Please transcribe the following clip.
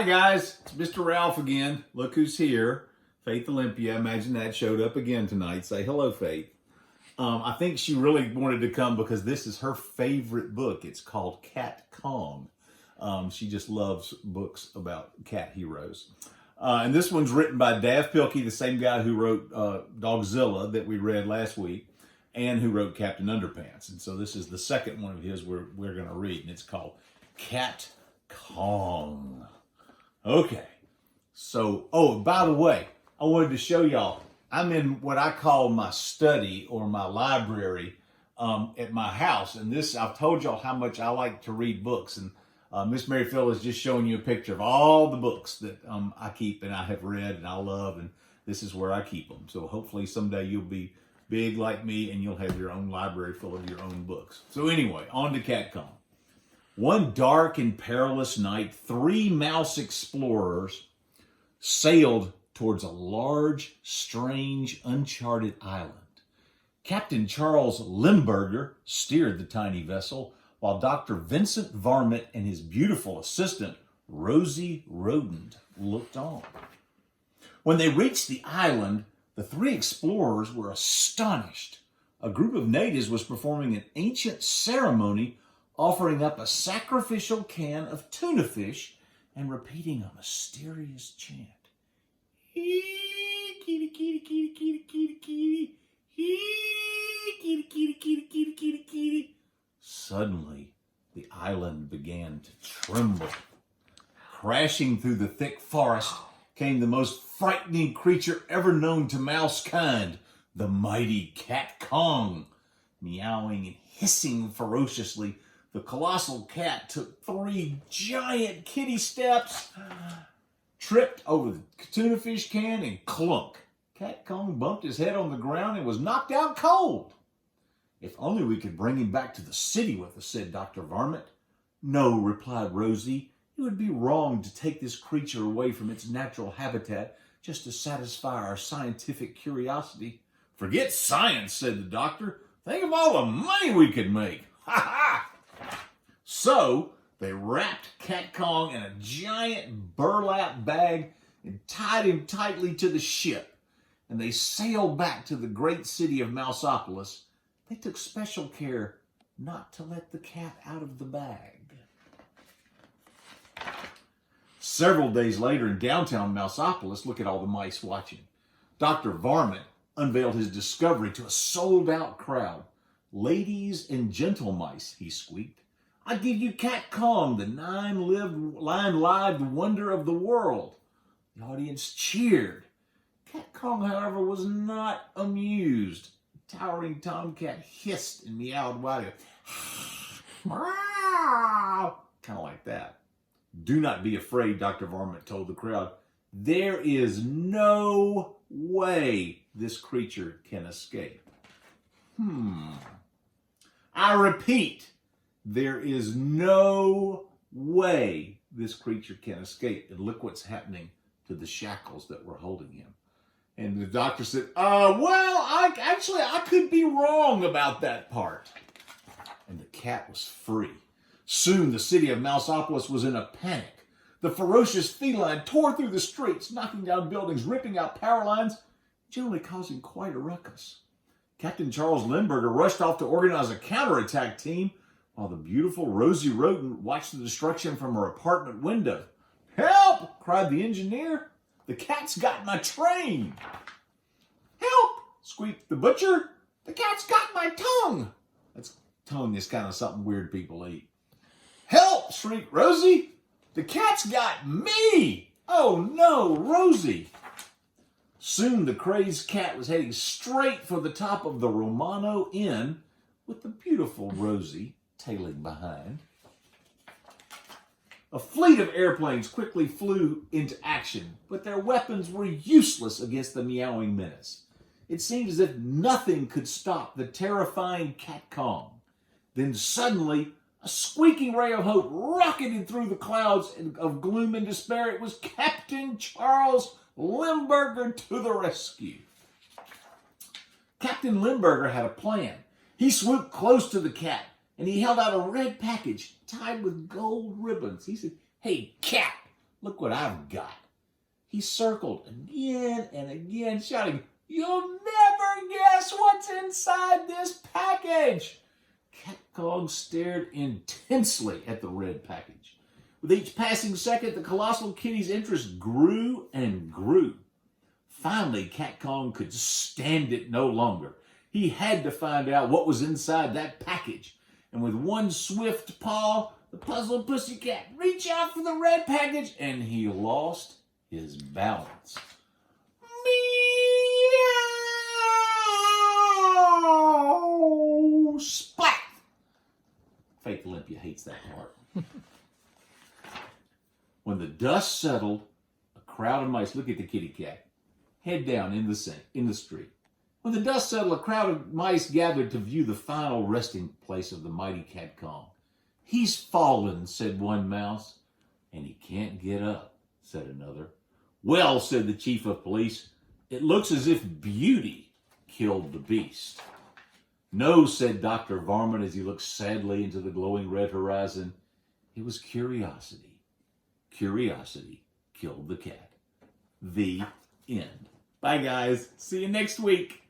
Hi guys, it's Mr. Ralph again. Look who's here. Faith Olympia. Imagine that showed up again tonight. Say hello, Faith. I think she really wanted to come because this is her favorite book. It's called Cat Kong. She just loves books about cat heroes. And this one's written by Dav Pilkey, the same guy who wrote Dogzilla that we read last week, and who wrote Captain Underpants. And so this is the second one of his we're going to read, and it's called Cat Kong. Okay, so, by the way, I wanted to show y'all, I'm in what I call my study or my library at my house. And this, I've told y'all how much I like to read books. And Miss Mary Phil is just showing you a picture of all the books that I keep and I have read and I love. And this is where I keep them. So hopefully someday you'll be big like me and you'll have your own library full of your own books. So anyway, on to Cat Kong. One dark and perilous night, 3 mouse explorers sailed towards a large, strange, uncharted island. Captain Charles Limburger steered the tiny vessel, while Dr. Vincent Varmint and his beautiful assistant, Rosie Rodent, looked on. When they reached the island, the 3 explorers were astonished. A group of natives was performing an ancient ceremony offering up a sacrificial can of tuna fish and repeating a mysterious chant. Kitty, kitty, kitty, kitty, kitty, kitty. Kitty, kitty, kitty, kitty, kitty, kitty. Suddenly, the island began to tremble. Crashing through the thick forest came the most frightening creature ever known to mouse kind, the mighty Cat Kong. Meowing and hissing ferociously, the colossal cat took 3 giant kitty steps, tripped over the tuna fish can, and clunk. Cat Kong bumped his head on the ground and was knocked out cold. If only we could bring him back to the city with us, said Dr. Varmint. No, replied Rosie. It would be wrong to take this creature away from its natural habitat just to satisfy our scientific curiosity. Forget science, said the doctor. Think of all the money we could make. Ha ha! So they wrapped Cat Kong in a giant burlap bag and tied him tightly to the ship. And they sailed back to the great city of Mouseopolis. They took special care not to let the cat out of the bag. Several days later in downtown Mouseopolis, look at all the mice watching. Dr. Varmint unveiled his discovery to a sold-out crowd. Ladies and gentle mice, he squeaked. I give you Cat Kong, the 9-lived wonder of the world. The audience cheered. Cat Kong, however, was not amused. The towering tomcat hissed and meowed wildly. Kind of like that. Do not be afraid, Dr. Varmint told the crowd. There is no way this creature can escape. I repeat, there is no way this creature can escape. And look what's happening to the shackles that were holding him. And the doctor said, I could be wrong about that part. And the cat was free. Soon the city of Mouseopolis was in a panic. The ferocious feline tore through the streets, knocking down buildings, ripping out power lines, generally causing quite a ruckus. Captain Charles Limburger rushed off to organize a counterattack team, while the beautiful Rosie Rodent watched the destruction from her apartment window. Help! Cried the engineer. The cat's got my train. Help! Squeaked the butcher. The cat's got my tongue. That's tongue is kind of something weird people eat. Help! Shrieked Rosie. The cat's got me. Oh no, Rosie. Soon the crazed cat was heading straight for the top of the Romano Inn with the beautiful Rosie tailing behind. A fleet of airplanes quickly flew into action, but their weapons were useless against the meowing menace. It seemed as if nothing could stop the terrifying Cat Kong. Then suddenly, a squeaking ray of hope rocketed through the clouds of gloom and despair. It was Captain Charles Limburger to the rescue. Captain Limburger had a plan. He swooped close to the cat, and he held out a red package tied with gold ribbons. He said, "Hey, cat, Look what I've got. He circled again and again, shouting, "You'll never guess what's inside this package!" Cat Kong stared intensely at the red package. With each passing second, the colossal kitty's interest grew and grew. Finally, Cat Kong could stand it no longer. He had to find out what was inside that package. And with one swift paw, the puzzled pussycat reached out for the red package, and he lost his balance. Meow! Splat! Faith Olympia hates that part. When the dust settled, a crowd of mice, look at the kitty cat, head down in the street. When the dust settled, a crowd of mice gathered to view the final resting place of the mighty Cat Kong. "He's fallen," said one mouse. "And he can't get up," said another. "Well," said the chief of police, "it looks as if beauty killed the beast." "No," said Dr. Varmint as he looked sadly into the glowing red horizon. "It was curiosity. Curiosity killed the cat." The end. Bye, guys. See you next week.